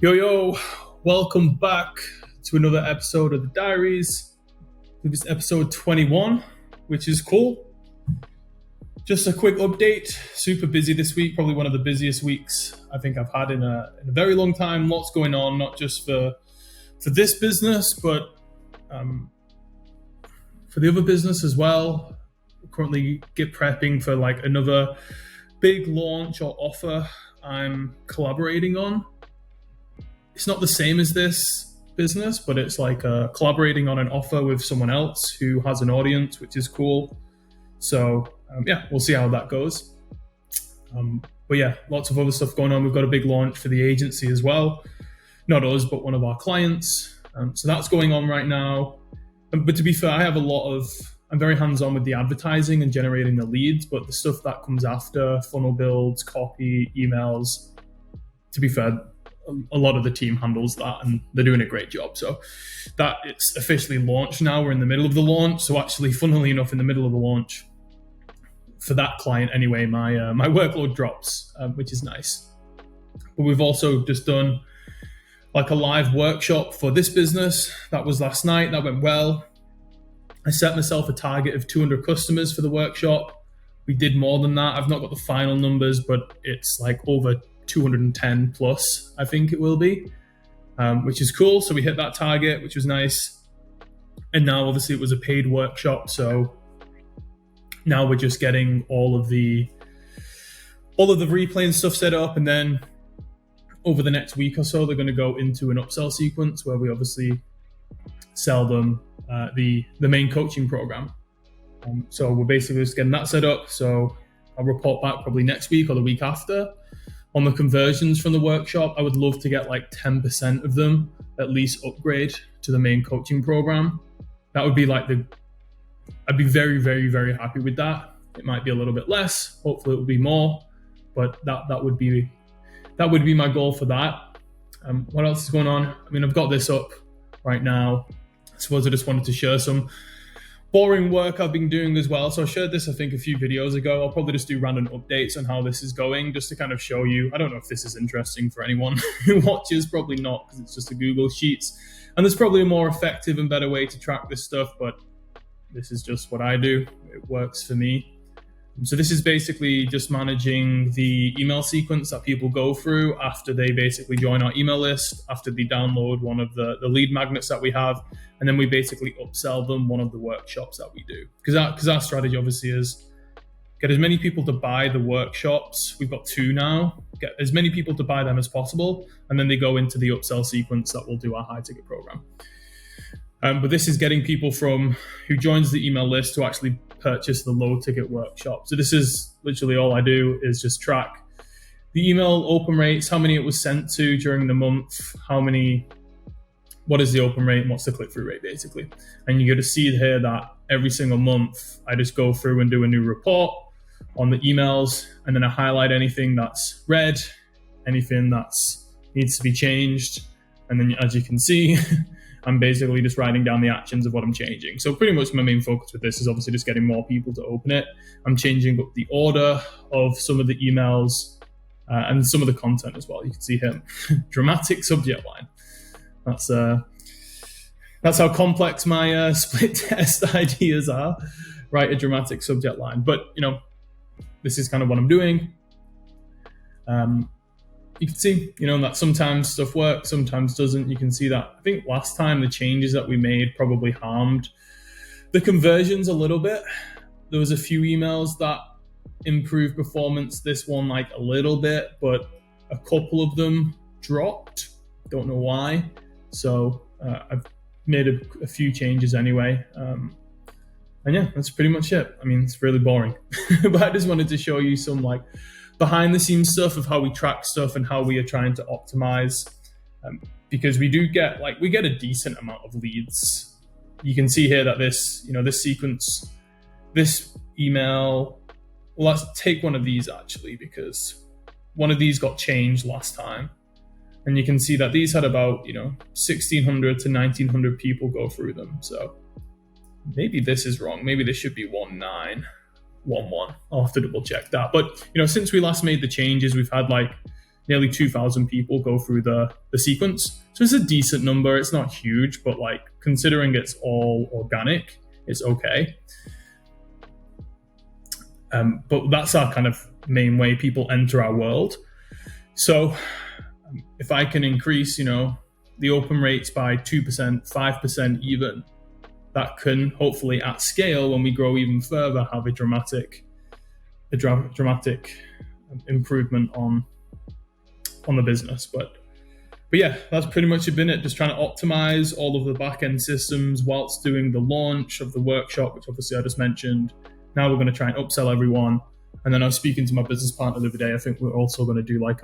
Yo, welcome back to another episode of the Diaries. This is episode 21, which is cool. Just a quick update. Super busy this week, probably one of the busiest weeks I think I've had in a very long time. Lots going on, not just for this business, but for the other business as well. Currently prepping for like another big launch or offer I'm collaborating on. It's not the same as this business, but it's like collaborating on an offer with someone else who has an audience, which is cool. So we'll see how that goes. But yeah, lots of other stuff going on. We've got a big launch for the agency as well. Not us, but one of our clients. So that's going on right now. But to be fair, I'm very hands-on with the advertising and generating the leads, but the stuff that comes after, funnel builds, copy, emails, to be fair, a lot of the team handles that and they're doing a great job. So that it's officially launched now. We're in the middle of the launch. So actually, funnily enough, in the middle of the launch, for that client anyway, my workload drops, which is nice. But we've also just done like a live workshop for this business. That was last night. That went well. I set myself a target of 200 customers for the workshop. We did more than that. I've not got the final numbers, but it's like over 210 plus, I think it will be, which is cool. So we hit that target, which was nice. And now obviously it was a paid workshop. So now we're just getting all of the replay and stuff set up. And then over the next week or so, they're going to go into an upsell sequence where we obviously sell them the main coaching program. So we're basically just getting that set up. So I'll report back probably next week or the week after on the conversions from the workshop. I would love to get like 10% of them at least upgrade to the main coaching program. That would be like I'd be very, very, very happy with that. It might be a little bit less. Hopefully it will be more, but that would be my goal for that. What else is going on? I mean, I've got this up right now. I suppose I just wanted to share some boring work I've been doing as well. So I shared this, I think, a few videos ago. I'll probably just do random updates on how this is going, just to kind of show you. I don't know if this is interesting for anyone who watches, probably not, because it's just a Google Sheets. And there's probably a more effective and better way to track this stuff, but this is just what I do. It works for me. So this is basically just managing the email sequence that people go through after they basically join our email list, after they download one of the lead magnets that we have, and then we basically upsell them one of the workshops that we do. Because our strategy obviously is get as many people to buy the workshops. We've got 2 now. Get as many people to buy them as possible, and then they go into the upsell sequence that we'll do our high ticket program. But this is getting people from who joins the email list to actually purchase the low ticket workshop. So this is literally all I do is just track the email open rates, how many it was sent to during the month, what is the open rate and what's the click-through rate basically. And you get to see here that every single month I just go through and do a new report on the emails, and then I highlight anything that's red, anything that's needs to be changed. And then as you can see, I'm basically just writing down the actions of what I'm changing. So pretty much my main focus with this is obviously just getting more people to open it. I'm changing up the order of some of the emails and some of the content as well. You can see here, dramatic subject line. That's how complex my split test ideas are. Write a dramatic subject line. But, this is kind of what I'm doing. You can see, that sometimes stuff works, sometimes doesn't. You can see that. I think last time the changes that we made probably harmed the conversions a little bit. There was a few emails that improved performance. This one, like a little bit, but a couple of them dropped. Don't know why. So I've made a few changes anyway. And yeah, that's pretty much it. I mean, it's really boring, but I just wanted to show you some like behind the scenes stuff of how we track stuff and how we are trying to optimize, because we get a decent amount of leads. You can see here that this sequence, this email, well, let's take one of these actually, because one of these got changed last time. And you can see that these had about, 1,600 to 1,900 people go through them. So maybe this is wrong. Maybe this should be 1911. I'll have to double check that. But, since we last made the changes, we've had like nearly 2,000 people go through the sequence. So it's a decent number. It's not huge, but like considering it's all organic, it's okay. But that's our kind of main way people enter our world. So if I can increase, the open rates by 2%, 5% even, that can hopefully at scale, when we grow even further, have a dramatic improvement on the business. But yeah, that's pretty much been it. Just trying to optimize all of the back-end systems whilst doing the launch of the workshop, which obviously I just mentioned. Now we're going to try and upsell everyone. And then I was speaking to my business partner the other day. I think we're also going to do like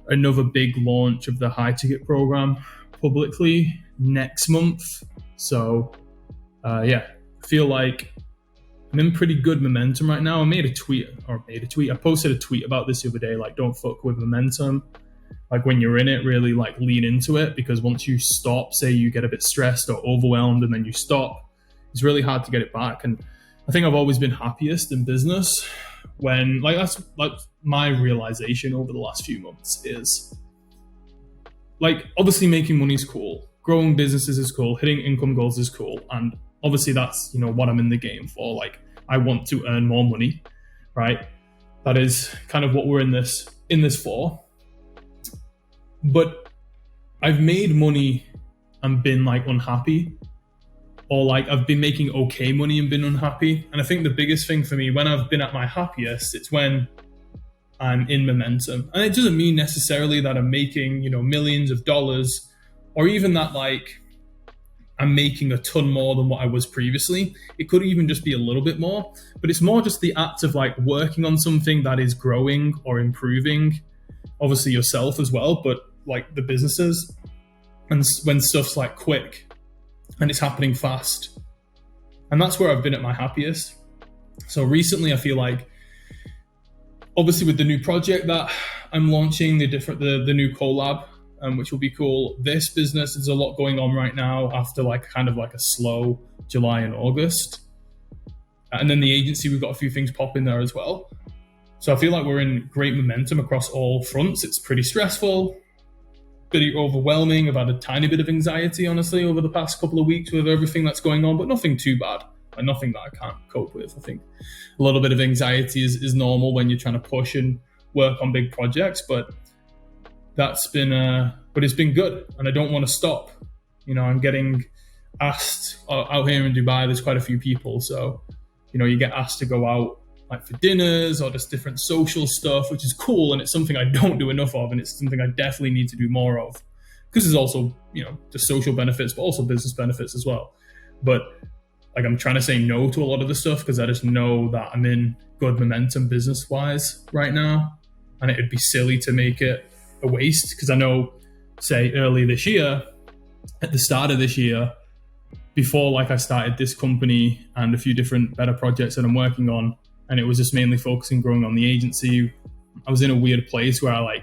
another big launch of the high ticket program publicly next month. So I feel like I'm in pretty good momentum right now. I posted a tweet about this the other day, like don't fuck with momentum. Like when you're in it, really like lean into it, because once you stop, say you get a bit stressed or overwhelmed and then you stop, it's really hard to get it back. And I think I've always been happiest in business when, like, that's like my realization over the last few months is, like, obviously making money is cool, growing businesses is cool, hitting income goals is cool, and obviously that's what I'm in the game for. Like, I want to earn more money, right? That is kind of what we're in this for. But I've made money and been like unhappy, or like I've been making okay money and been unhappy. And I think the biggest thing for me when I've been at my happiest, it's when I'm in momentum. And it doesn't mean necessarily that I'm making, millions of dollars, or even that like I'm making a ton more than what I was previously. It could even just be a little bit more, but it's more just the act of like working on something that is growing or improving, obviously yourself as well, but like the businesses. And when stuff's like quick and it's happening fast. And that's where I've been at my happiest. So recently I feel like, obviously with the new project that I'm launching, the new collab, which will be cool. This business, there's a lot going on right now after like kind of like a slow July and August. And then the agency, we've got a few things popping there as well. So I feel like we're in great momentum across all fronts. It's pretty stressful, pretty overwhelming. I've had a tiny bit of anxiety, honestly, over the past couple of weeks with everything that's going on, but nothing too bad, and nothing that I can't cope with. I think a little bit of anxiety is normal when you're trying to push and work on big projects, but it's been good, and I don't want to stop. I'm getting asked out here in Dubai, there's quite a few people. So, you get asked to go out like for dinners or just different social stuff, which is cool. And it's something I don't do enough of. And it's something I definitely need to do more of, because there's also, just social benefits, but also business benefits as well. But like, I'm trying to say no to a lot of the stuff because I just know that I'm in good momentum business wise right now. And it'd be silly to make it a waste, because I know, say early this year, at the start of this year, before like I started this company and a few different better projects that I'm working on, and it was just mainly focusing growing on the agency, I was in a weird place where I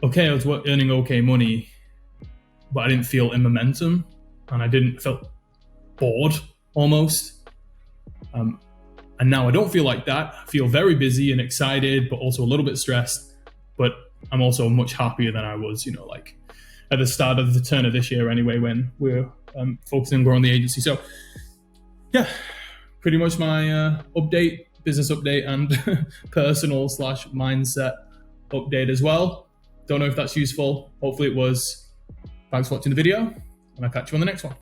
I was earning okay money, but I didn't feel in momentum, and I felt bored almost. And now I don't feel like that. I feel very busy and excited, but also a little bit stressed. But I'm also much happier than I was, like at the start of the turn of this year anyway, when we're focusing on growing the agency. So yeah, pretty much my business update and personal / mindset update as well. Don't know if that's useful. Hopefully it was. Thanks for watching the video, and I'll catch you on the next one.